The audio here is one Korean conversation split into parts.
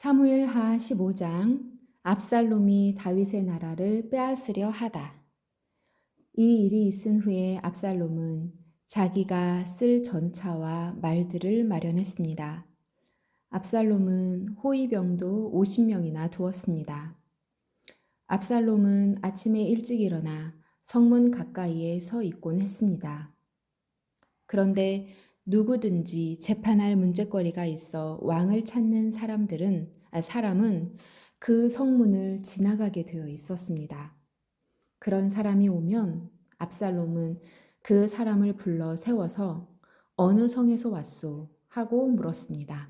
사무엘하 15장 압살롬이 다윗의 나라를 빼앗으려 하다. 이 일이 있은 후에 압살롬은 자기가 쓸 전차와 말들을 마련했습니다. 압살롬은 호위병도 50명이나 두었습니다. 압살롬은 아침에 일찍 일어나 성문 가까이에 서 있곤 했습니다. 그런데 누구든지 재판할 문제거리가 있어 왕을 찾는 사람은 그 성문을 지나가게 되어 있었습니다. 그런 사람이 오면 압살롬은 그 사람을 불러 세워서 어느 성에서 왔소? 하고 물었습니다.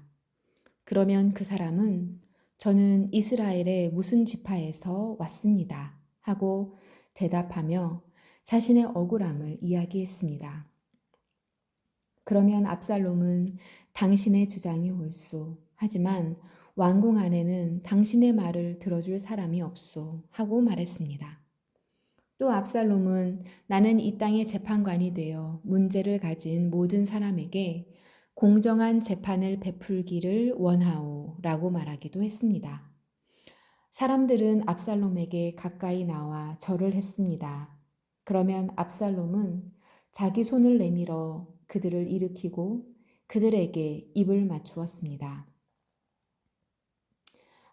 그러면 그 사람은 저는 이스라엘의 무슨 지파에서 왔습니다. 하고 대답하며 자신의 억울함을 이야기했습니다. 그러면 압살롬은 당신의 주장이 옳소. 하지만 왕궁 안에는 당신의 말을 들어줄 사람이 없소. 하고 말했습니다. 또 압살롬은 나는 이 땅의 재판관이 되어 문제를 가진 모든 사람에게 공정한 재판을 베풀기를 원하오. 라고 말하기도 했습니다. 사람들은 압살롬에게 가까이 나와 절을 했습니다. 그러면 압살롬은 자기 손을 내밀어 그들을 일으키고 그들에게 입을 맞추었습니다.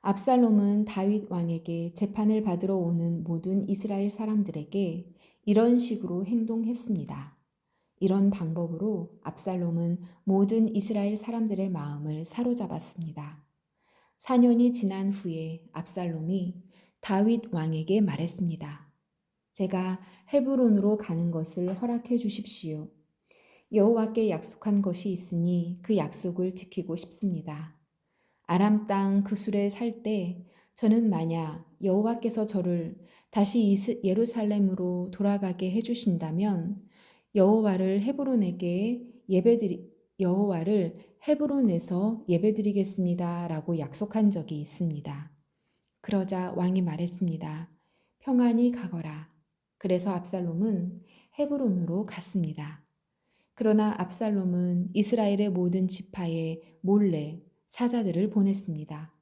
압살롬은 다윗 왕에게 재판을 받으러 오는 모든 이스라엘 사람들에게 이런 식으로 행동했습니다. 이런 방법으로 압살롬은 모든 이스라엘 사람들의 마음을 사로잡았습니다. 4년이 지난 후에 압살롬이 다윗 왕에게 말했습니다. 제가 헤브론으로 가는 것을 허락해 주십시오. 여호와께 약속한 것이 있으니 그 약속을 지키고 싶습니다. 아람 땅 그술에 살 때 저는 만약 여호와께서 저를 다시 예루살렘으로 돌아가게 해주신다면 여호와를 헤브론에서 예배드리겠습니다라고 약속한 적이 있습니다. 그러자 왕이 말했습니다. 평안히 가거라. 그래서 압살롬은 헤브론으로 갔습니다. 그러나 압살롬은 이스라엘의 모든 지파에 몰래 사자들을 보냈습니다.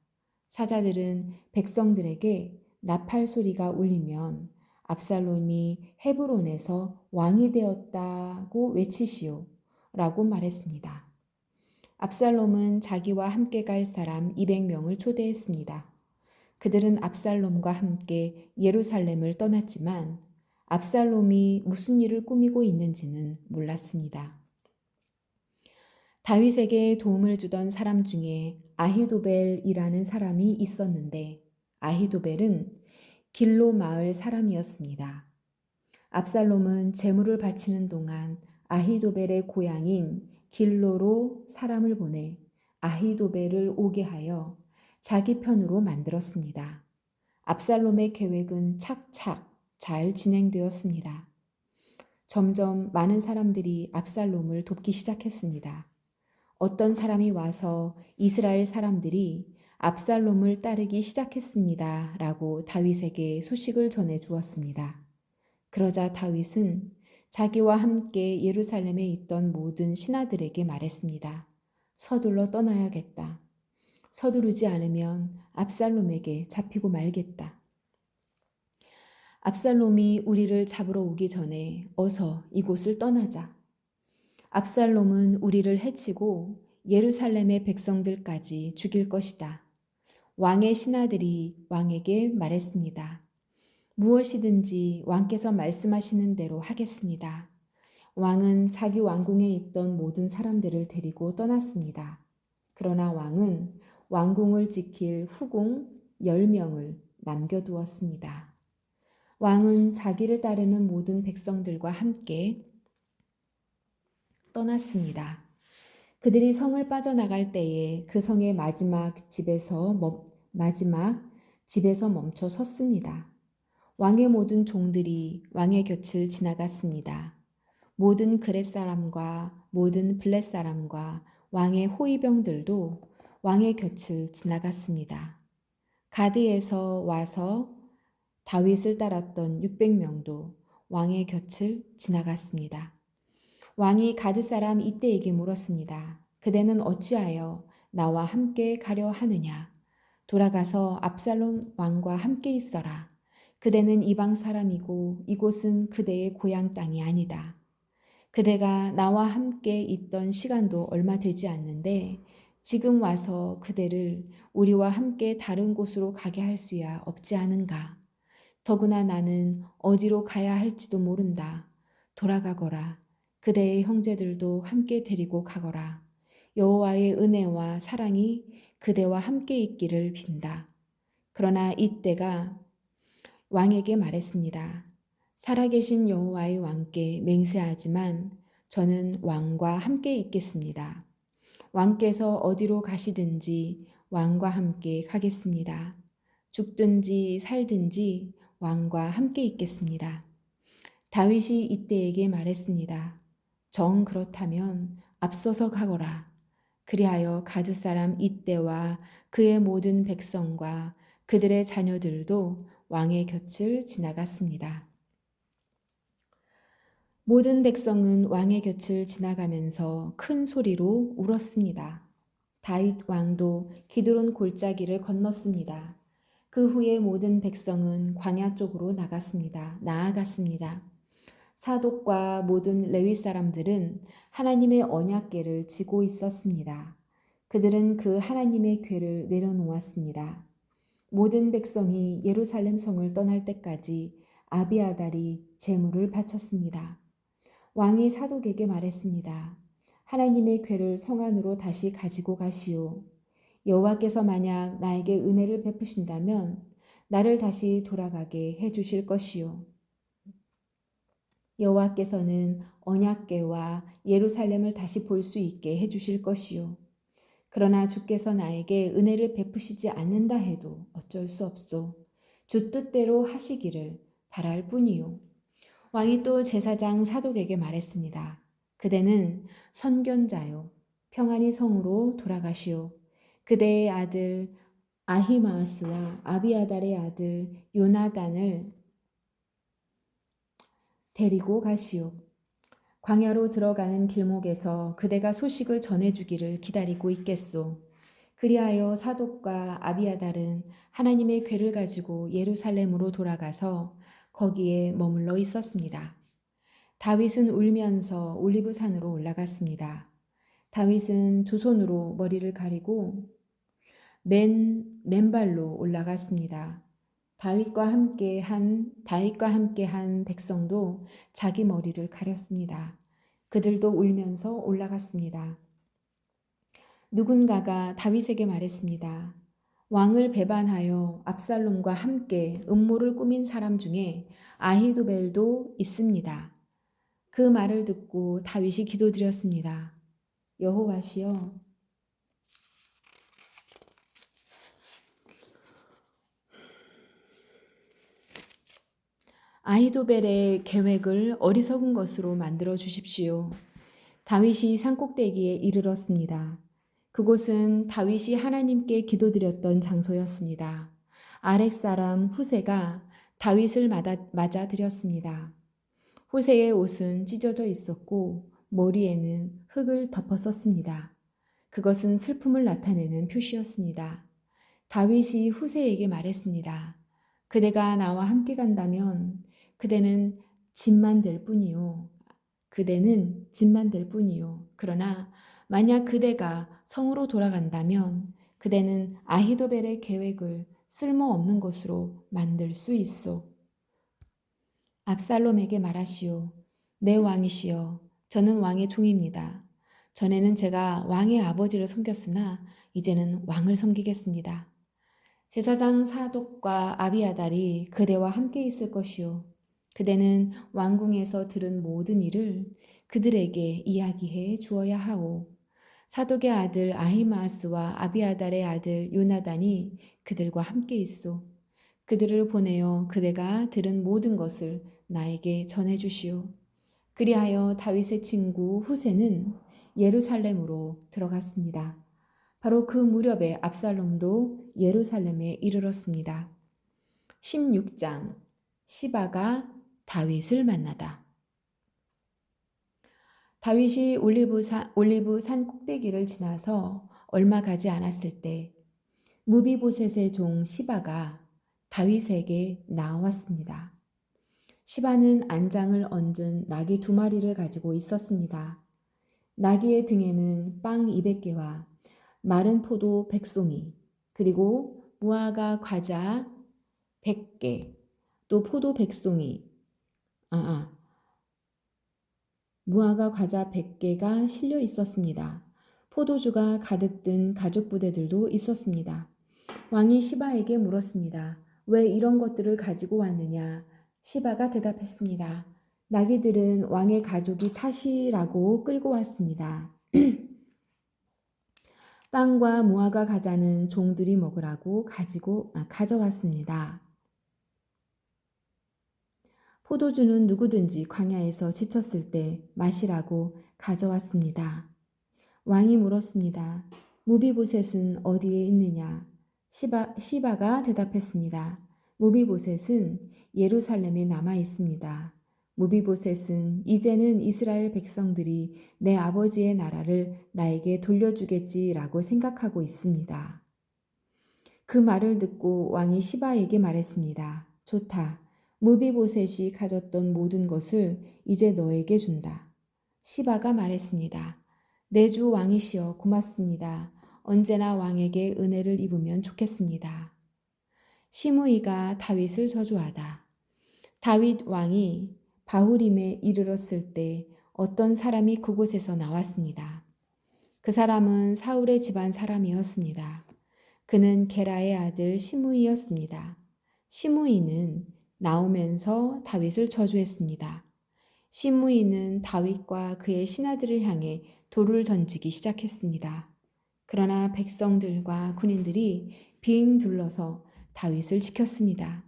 사자들은 백성들에게 나팔 소리가 울리면 압살롬이 헤브론에서 왕이 되었다고 외치시오 라고 말했습니다. 압살롬은 자기와 함께 갈 사람 200명을 초대했습니다. 그들은 압살롬과 함께 예루살렘을 떠났지만 압살롬이 무슨 일을 꾸미고 있는지는 몰랐습니다. 다윗에게 도움을 주던 사람 중에 아히도벨이라는 사람이 있었는데 아히도벨은 길로 마을 사람이었습니다. 압살롬은 제물을 바치는 동안 아히도벨의 고향인 길로로 사람을 보내 아히도벨을 오게 하여 자기 편으로 만들었습니다. 압살롬의 계획은 착착 잘 진행되었습니다. 점점 많은 사람들이 압살롬을 돕기 시작했습니다. 어떤 사람이 와서 이스라엘 사람들이 압살롬을 따르기 시작했습니다. 라고 다윗에게 소식을 전해 주었습니다. 그러자 다윗은 자기와 함께 예루살렘에 있던 모든 신하들에게 말했습니다. 서둘러 떠나야겠다. 서두르지 않으면 압살롬에게 잡히고 말겠다. 압살롬이 우리를 잡으러 오기 전에 어서 이곳을 떠나자. 압살롬은 우리를 해치고 예루살렘의 백성들까지 죽일 것이다. 왕의 신하들이 왕에게 말했습니다. 무엇이든지 왕께서 말씀하시는 대로 하겠습니다. 왕은 자기 왕궁에 있던 모든 사람들을 데리고 떠났습니다. 그러나 왕은 왕궁을 지킬 후궁 10명을 남겨두었습니다. 왕은 자기를 따르는 모든 백성들과 함께 떠났습니다. 그들이 성을 빠져나갈 때에 그 성의 마지막 집에서 멈춰 섰습니다. 왕의 모든 종들이 왕의 곁을 지나갔습니다. 모든 그렛 사람과 모든 블렛 사람과 왕의 호위병들도 왕의 곁을 지나갔습니다. 가드에서 와서 다윗을 따랐던 600명도 왕의 곁을 지나갔습니다. 왕이 가드 사람 이때에게 물었습니다. 그대는 어찌하여 나와 함께 가려 하느냐? 돌아가서 압살롬 왕과 함께 있어라. 그대는 이방 사람이고 이곳은 그대의 고향 땅이 아니다. 그대가 나와 함께 있던 시간도 얼마 되지 않는데 지금 와서 그대를 우리와 함께 다른 곳으로 가게 할 수야 없지 않은가. 더구나 나는 어디로 가야 할지도 모른다. 돌아가거라. 그대의 형제들도 함께 데리고 가거라. 여호와의 은혜와 사랑이 그대와 함께 있기를 빈다. 그러나 이때가 왕에게 말했습니다. 살아계신 여호와의 왕께 맹세하지만 저는 왕과 함께 있겠습니다. 왕께서 어디로 가시든지 왕과 함께 가겠습니다. 죽든지 살든지 왕과 함께 있겠습니다. 다윗이 이때에게 말했습니다. 정 그렇다면 앞서서 가거라. 그리하여 가드 사람 이때와 그의 모든 백성과 그들의 자녀들도 왕의 곁을 지나갔습니다. 모든 백성은 왕의 곁을 지나가면서 큰 소리로 울었습니다. 다윗 왕도 기드론 골짜기를 건넜습니다. 그 후에 모든 백성은 광야 쪽으로 나아갔습니다. 사독과 모든 레위 사람들은 하나님의 언약궤를 지고 있었습니다. 그들은 그 하나님의 궤를 내려놓았습니다. 모든 백성이 예루살렘 성을 떠날 때까지 아비아달이 제물을 바쳤습니다. 왕이 사독에게 말했습니다. 하나님의 궤를 성 안으로 다시 가지고 가시오. 여호와께서 만약 나에게 은혜를 베푸신다면 나를 다시 돌아가게 해 주실 것이오. 여호와께서는 언약궤와 예루살렘을 다시 볼 수 있게 해 주실 것이오. 그러나 주께서 나에게 은혜를 베푸시지 않는다 해도 어쩔 수 없소. 주 뜻대로 하시기를 바랄 뿐이요. 왕이 또 제사장 사독에게 말했습니다. 그대는 선견자요. 평안히 성으로 돌아가시오. 그대의 아들 아히마아스와 아비아달의 아들 요나단을 데리고 가시오. 광야로 들어가는 길목에서 그대가 소식을 전해주기를 기다리고 있겠소. 그리하여 사독과 아비아달은 하나님의 궤를 가지고 예루살렘으로 돌아가서 거기에 머물러 있었습니다. 다윗은 울면서 올리브산으로 올라갔습니다. 다윗은 두 손으로 머리를 가리고 맨발로 올라갔습니다. 다윗과 함께한 백성도 자기 머리를 가렸습니다. 그들도 울면서 올라갔습니다. 누군가가 다윗에게 말했습니다. 왕을 배반하여 압살롬과 함께 음모를 꾸민 사람 중에 아히도벨도 있습니다. 그 말을 듣고 다윗이 기도드렸습니다. 여호와시여, 아히도벨의 계획을 어리석은 것으로 만들어 주십시오. 다윗이 산꼭대기에 이르렀습니다. 그곳은 다윗이 하나님께 기도드렸던 장소였습니다. 아렉 사람 후세가 다윗을 맞아들였습니다. 후세의 옷은 찢어져 있었고 머리에는 흙을 덮었었습니다. 그것은 슬픔을 나타내는 표시였습니다. 다윗이 후세에게 말했습니다. 그대가 나와 함께 간다면 그대는 짐만 될 뿐이요. 그대는 짐만 될 뿐이요. 그러나 만약 그대가 성으로 돌아간다면 그대는 아히도벨의 계획을 쓸모없는 것으로 만들 수 있소. 압살롬에게 말하시오. 내 왕이시여, 저는 왕의 종입니다. 전에는 제가 왕의 아버지를 섬겼으나 이제는 왕을 섬기겠습니다. 제사장 사독과 아비아달이 그대와 함께 있을 것이요. 그대는 왕궁에서 들은 모든 일을 그들에게 이야기해 주어야 하오. 사독의 아들 아히마아스와 아비아달의 아들 요나단이 그들과 함께 있소. 그들을 보내어 그대가 들은 모든 것을 나에게 전해 주시오. 그리하여 다윗의 친구 후세는 예루살렘으로 들어갔습니다. 바로 그 무렵에 압살롬도 예루살렘에 이르렀습니다. 16장 시바가 다윗을 만나다. 다윗이 올리브산 꼭대기를 지나서 얼마 가지 않았을 때 무비보셋의 종 시바가 다윗에게 나왔습니다. 시바는 안장을 얹은 나귀 2마리를 가지고 있었습니다. 나귀의 등에는 빵 200개와 마른 포도 100송이, 그리고 무화과 과자 100개, 또 포도 100송이, 무화과 과자 100개가 실려 있었습니다. 포도주가 가득 든 가죽 부대들도 있었습니다. 왕이 시바에게 물었습니다. 왜 이런 것들을 가지고 왔느냐? 시바가 대답했습니다. 나귀들은 왕의 가족이 탓이라고 끌고 왔습니다. 빵과 무화과 과자는 종들이 먹으라고 가져왔습니다. 포도주는 누구든지 광야에서 지쳤을 때 마시라고 가져왔습니다. 왕이 물었습니다. 무비보셋은 어디에 있느냐? 시바가 대답했습니다. 무비보셋은 예루살렘에 남아 있습니다. 무비보셋은 이제는 이스라엘 백성들이 내 아버지의 나라를 나에게 돌려주겠지라고 생각하고 있습니다. 그 말을 듣고 왕이 시바에게 말했습니다. 좋다. 무비보셋이 가졌던 모든 것을 이제 너에게 준다. 시바가 말했습니다. 내 주 왕이시여 고맙습니다. 언제나 왕에게 은혜를 입으면 좋겠습니다. 시므이가 다윗을 저주하다. 다윗 왕이 바후림에 이르렀을 때 어떤 사람이 그곳에서 나왔습니다. 그 사람은 사울의 집안 사람이었습니다. 그는 게라의 아들 시므이였습니다. 시므이는 나오면서 다윗을 저주했습니다. 시므이는 다윗과 그의 신하들을 향해 돌을 던지기 시작했습니다. 그러나 백성들과 군인들이 빙 둘러서 다윗을 지켰습니다.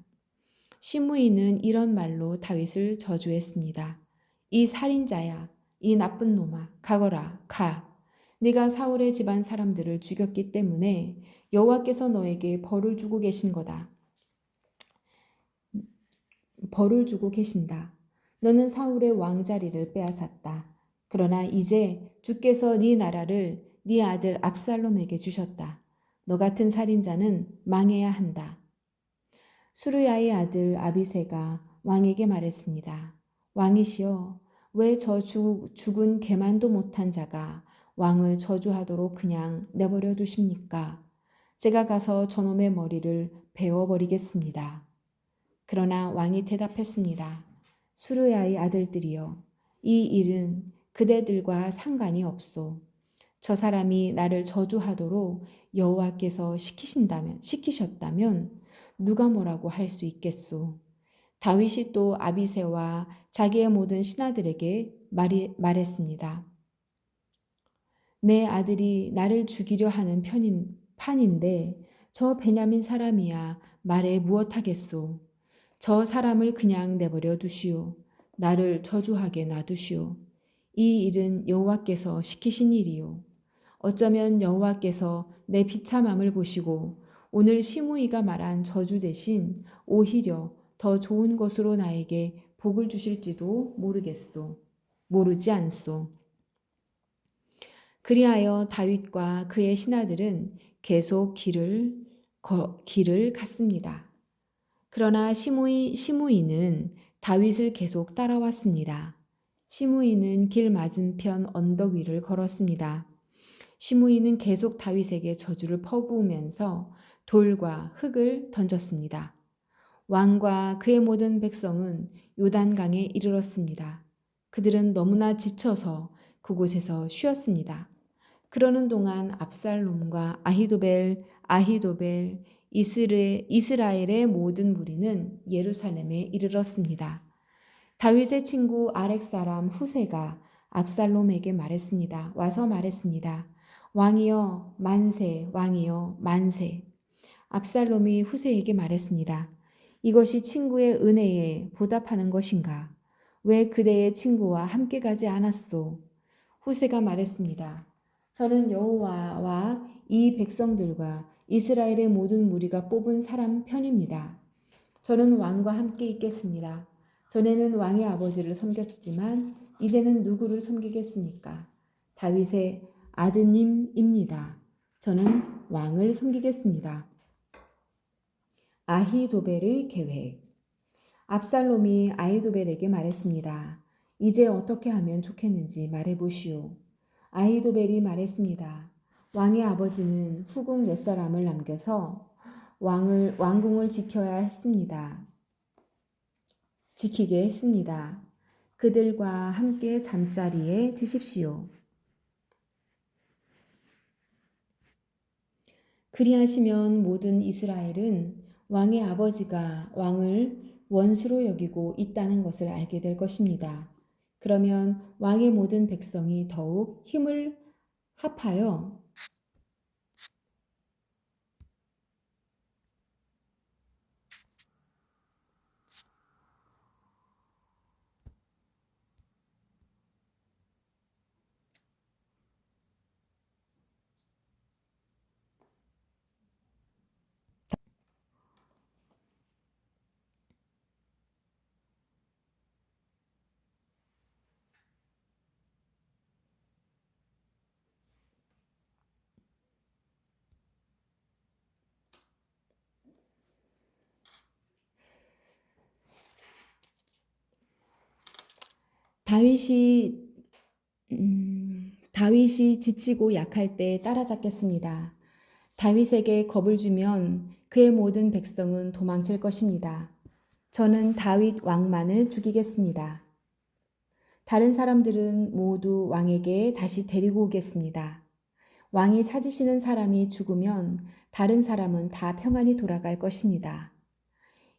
시므이는 이런 말로 다윗을 저주했습니다. 이 살인자야, 이 나쁜 놈아, 가거라, 가. 네가 사울의 집안 사람들을 죽였기 때문에 여호와께서 너에게 벌을 주고 계신 거다. 벌을 주고 계신다. 너는 사울의 왕자리를 빼앗았다. 그러나 이제 주께서 네 나라를 네 아들 압살롬에게 주셨다. 너 같은 살인자는 망해야 한다. 수르야의 아들 아비새가 왕에게 말했습니다. 왕이시여, 왜 저 죽은 개만도 못한 자가 왕을 저주하도록 그냥 내버려 두십니까? 제가 가서 저놈의 머리를 베어버리겠습니다. 그러나 왕이 대답했습니다. 수르야의 아들들이여, 이 일은 그대들과 상관이 없소. 저 사람이 나를 저주하도록 여호와께서 시키셨다면 누가 뭐라고 할 수 있겠소. 다윗이 또 아비새와 자기의 모든 신하들에게 말했습니다. 내 아들이 나를 죽이려 하는 판인데 저 베냐민 사람이야 말에 무엇하겠소. 저 사람을 그냥 내버려 두시오. 나를 저주하게 놔두시오. 이 일은 여호와께서 시키신 일이요. 어쩌면 여호와께서 내 비참함을 보시고 오늘 시므이가 말한 저주 대신 오히려 더 좋은 것으로 나에게 복을 주실지도 모르지 않소. 그리하여 다윗과 그의 신하들은 계속 길을 갔습니다. 그러나 시므이는 다윗을 계속 따라왔습니다. 시므이는 길 맞은편 언덕 위를 걸었습니다. 시므이는 계속 다윗에게 저주를 퍼부으면서 돌과 흙을 던졌습니다. 왕과 그의 모든 백성은 요단강에 이르렀습니다. 그들은 너무나 지쳐서 그곳에서 쉬었습니다. 그러는 동안 압살롬과 아히도벨, 이스라엘의 모든 무리는 예루살렘에 이르렀습니다. 다윗의 친구 아렉 사람 후세가 압살롬에게 와서 말했습니다. 왕이여 만세, 왕이여 만세. 압살롬이 후세에게 말했습니다. 이것이 친구의 은혜에 보답하는 것인가? 왜 그대의 친구와 함께 가지 않았소? 후세가 말했습니다. 저는 여호와와 이 백성들과 이스라엘의 모든 무리가 뽑은 사람 편입니다. 저는 왕과 함께 있겠습니다. 전에는 왕의 아버지를 섬겼지만 이제는 누구를 섬기겠습니까? 다윗의 아드님입니다. 저는 왕을 섬기겠습니다. 아히도벨의 계획. 압살롬이 아히도벨에게 말했습니다. 이제 어떻게 하면 좋겠는지 말해보시오. 아히도벨이 말했습니다. 왕의 아버지는 후궁 4사람을 남겨서 왕궁을 지키게 했습니다. 그들과 함께 잠자리에 드십시오. 그리하시면 모든 이스라엘은 왕의 아버지가 왕을 원수로 여기고 있다는 것을 알게 될 것입니다. 그러면 왕의 모든 백성이 더욱 힘을 합하여 다윗이 지치고 약할 때 따라잡겠습니다. 다윗에게 겁을 주면 그의 모든 백성은 도망칠 것입니다. 저는 다윗 왕만을 죽이겠습니다. 다른 사람들은 모두 왕에게 다시 데리고 오겠습니다. 왕이 찾으시는 사람이 죽으면 다른 사람은 다 평안히 돌아갈 것입니다.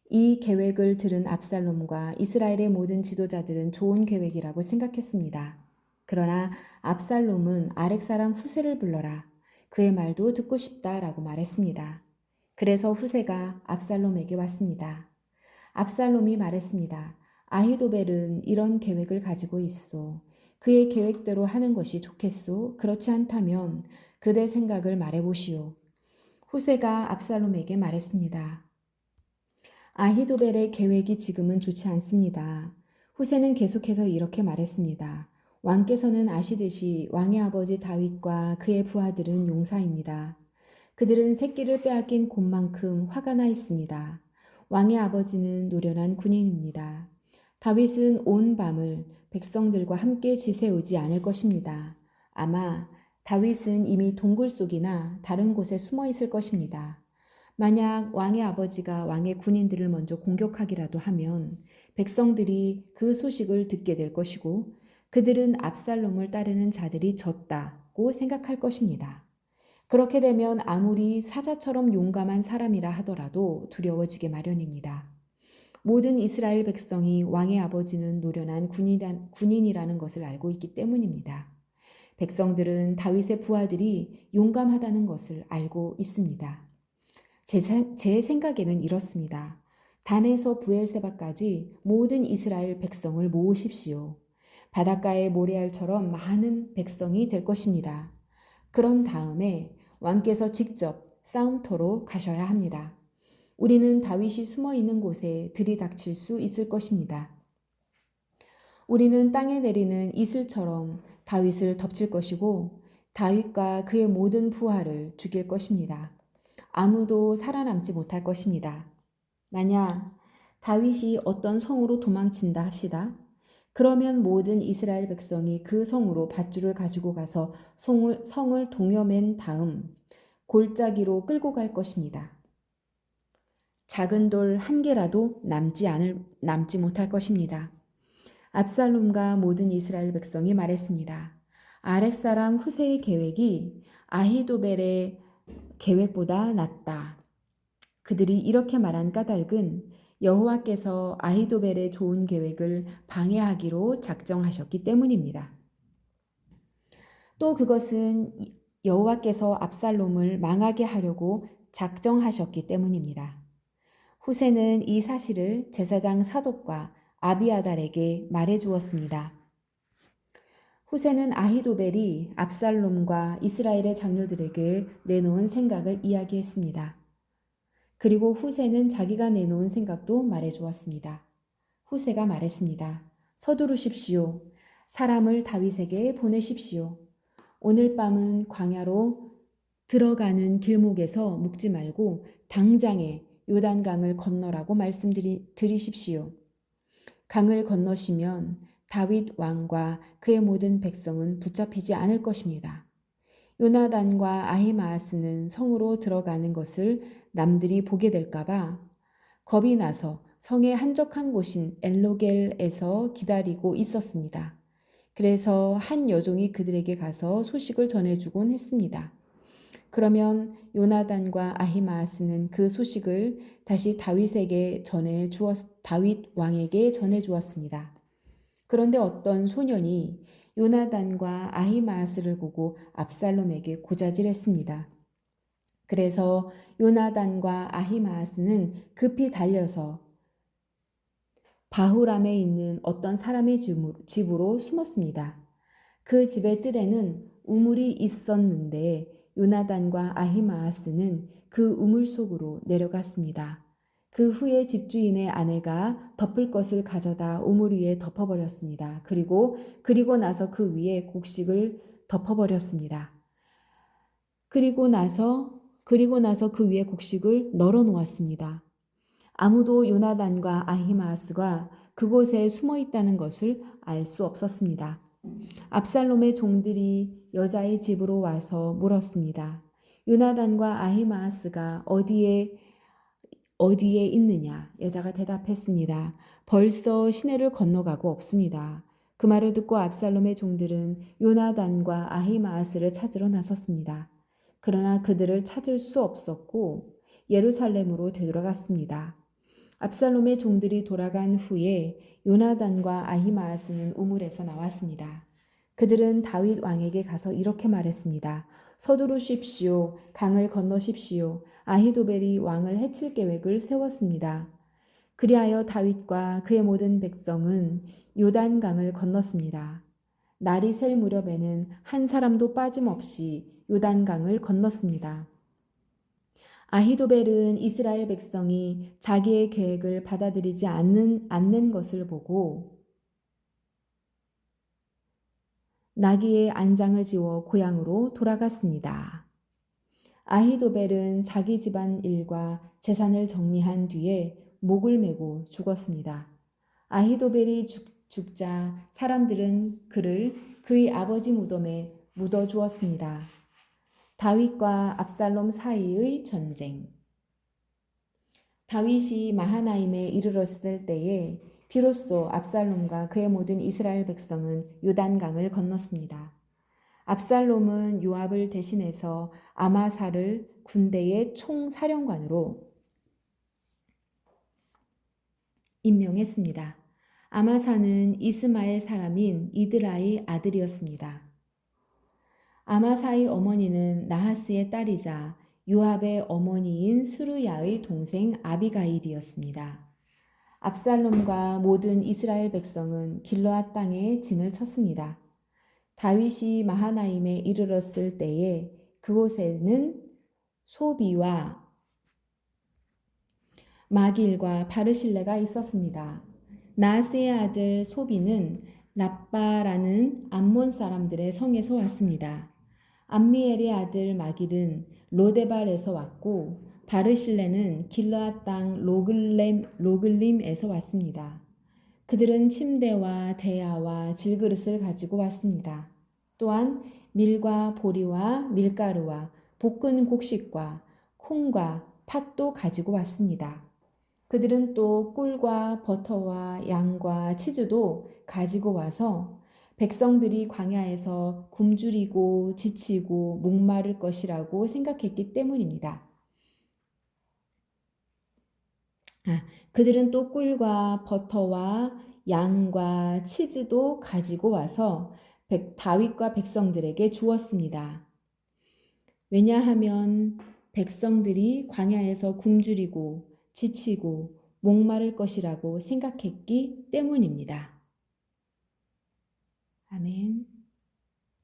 이 계획을 들은 압살롬과 이스라엘의 모든 지도자들은 좋은 계획이라고 생각했습니다. 그러나 압살롬은 아렉 사람 후세를 불러라. 그의 말도 듣고 싶다라고 말했습니다. 그래서 후세가 압살롬에게 왔습니다. 압살롬이 말했습니다. 아히도벨은 이런 계획을 가지고 있소. 그의 계획대로 하는 것이 좋겠소. 그렇지 않다면 그대 생각을 말해보시오. 후세가 압살롬에게 말했습니다. 아히도벨의 계획이 지금은 좋지 않습니다. 후세는 계속해서 이렇게 말했습니다. 왕께서는 아시듯이 왕의 아버지 다윗과 그의 부하들은 용사입니다. 그들은 새끼를 빼앗긴 곰만큼 화가 나 있습니다. 왕의 아버지는 노련한 군인입니다. 다윗은 온 밤을 백성들과 함께 지새우지 않을 것입니다. 아마 다윗은 이미 동굴 속이나 다른 곳에 숨어 있을 것입니다. 만약 왕의 아버지가 왕의 군인들을 먼저 공격하기라도 하면 백성들이 그 소식을 듣게 될 것이고 그들은 압살롬을 따르는 자들이 졌다고 생각할 것입니다. 그렇게 되면 아무리 사자처럼 용감한 사람이라 하더라도 두려워지게 마련입니다. 모든 이스라엘 백성이 왕의 아버지는 노련한 군인이라는 것을 알고 있기 때문입니다. 백성들은 다윗의 부하들이 용감하다는 것을 알고 있습니다. 제 생각에는 이렇습니다. 단에서 부엘세바까지 모든 이스라엘 백성을 모으십시오. 바닷가의 모래알처럼 많은 백성이 될 것입니다. 그런 다음에 왕께서 직접 싸움터로 가셔야 합니다. 우리는 다윗이 숨어 있는 곳에 들이닥칠 수 있을 것입니다. 우리는 땅에 내리는 이슬처럼 다윗을 덮칠 것이고 다윗과 그의 모든 부하를 죽일 것입니다. 아무도 살아남지 못할 것입니다. 만약 다윗이 어떤 성으로 도망친다 합시다. 그러면 모든 이스라엘 백성이 그 성으로 밧줄을 가지고 가서 성을 동여맨 다음 골짜기로 끌고 갈 것입니다. 작은 돌 한 개라도 남지 못할 것입니다. 압살롬과 모든 이스라엘 백성이 말했습니다. 아렉 사람 후세의 계획이 아히도벨의 계획보다 낫다. 그들이 이렇게 말한 까닭은 여호와께서 아히도벨의 좋은 계획을 방해하기로 작정하셨기 때문입니다. 또 그것은 여호와께서 압살롬을 망하게 하려고 작정하셨기 때문입니다. 후세는 이 사실을 제사장 사독과 아비아달에게 말해 주었습니다. 후세는 아히도벨이 압살롬과 이스라엘의 장로들에게 내놓은 생각을 이야기했습니다. 그리고 후세는 자기가 내놓은 생각도 말해 주었습니다. 후세가 말했습니다. 서두르십시오. 사람을 다윗에게 보내십시오. 오늘 밤은 광야로 들어가는 길목에서 묵지 말고 당장에 요단강을 건너라고 말씀드리십시오. 강을 건너시면 다윗 왕과 그의 모든 백성은 붙잡히지 않을 것입니다. 요나단과 아히마아스는 성으로 들어가는 것을 남들이 보게 될까봐 겁이 나서 성의 한적한 곳인 엘로겔에서 기다리고 있었습니다. 그래서 한 여종이 그들에게 가서 소식을 전해주곤 했습니다. 그러면 요나단과 아히마아스는 그 소식을 다시 다윗 왕에게 전해 주었습니다. 그런데 어떤 소년이 요나단과 아히마아스를 보고 압살롬에게 고자질했습니다. 그래서 요나단과 아히마아스는 급히 달려서 바후람에 있는 어떤 사람의 집으로 숨었습니다. 그 집의 뜰에는 우물이 있었는데 요나단과 아히마아스는 그 우물 속으로 내려갔습니다. 그 후에 집주인의 아내가 덮을 것을 가져다 우물 위에 덮어버렸습니다. 그리고 나서 그 위에 곡식을 덮어버렸습니다. 그리고 나서 그 위에 곡식을 널어 놓았습니다. 아무도 요나단과 아히마아스가 그곳에 숨어 있다는 것을 알 수 없었습니다. 압살롬의 종들이 여자의 집으로 와서 물었습니다. 요나단과 아히마아스가 어디에 있느냐? 여자가 대답했습니다. 벌써 시내를 건너가고 없습니다. 그 말을 듣고 압살롬의 종들은 요나단과 아히마아스를 찾으러 나섰습니다. 그러나 그들을 찾을 수 없었고 예루살렘으로 되돌아갔습니다. 압살롬의 종들이 돌아간 후에 요나단과 아히마아스는 우물에서 나왔습니다. 그들은 다윗 왕에게 가서 이렇게 말했습니다. 서두르십시오. 강을 건너십시오. 아히도벨이 왕을 해칠 계획을 세웠습니다. 그리하여 다윗과 그의 모든 백성은 요단강을 건넜습니다. 날이 셀 무렵에는 한 사람도 빠짐없이 요단강을 건넜습니다. 아히도벨은 이스라엘 백성이 자기의 계획을 받아들이지 않는 것을 보고 나귀의 안장을 지워 고향으로 돌아갔습니다. 아히도벨은 자기 집안 일과 재산을 정리한 뒤에 목을 메고 죽었습니다. 아히도벨이 죽자 사람들은 그를 그의 아버지 무덤에 묻어 주었습니다. 다윗과 압살롬 사이의 전쟁. 다윗이 마하나임에 이르렀을 때에 비로소 압살롬과 그의 모든 이스라엘 백성은 요단강을 건넜습니다. 압살롬은 요압을 대신해서 아마사를 군대의 총사령관으로 임명했습니다. 아마사는 이스마엘 사람인 이드라의 아들이었습니다. 아마사의 어머니는 나하스의 딸이자 요압의 어머니인 스루야의 동생 아비가일이었습니다. 압살롬과 모든 이스라엘 백성은 길르앗 땅에 진을 쳤습니다. 다윗이 마하나임에 이르렀을 때에 그곳에는 소비와 마길과 바르실레가 있었습니다. 나스의 아들 소비는 라빠라는 암몬 사람들의 성에서 왔습니다. 암미엘의 아들 마길은 로데발에서 왔고 바르실레는 길르앗 땅 로글림에서 왔습니다. 그들은 침대와 대야와 질그릇을 가지고 왔습니다. 또한 밀과 보리와 밀가루와 볶은 곡식과 콩과 팥도 가지고 왔습니다. 그들은 또 꿀과 버터와 양과 치즈도 가지고 와서 백성들이 광야에서 굶주리고 지치고 목마를 것이라고 생각했기 때문입니다. 그들은 또 꿀과 버터와 양과 치즈도 가지고 와서 다윗과 백성들에게 주었습니다. 왜냐하면 백성들이 광야에서 굶주리고 지치고 목마를 것이라고 생각했기 때문입니다. 아멘.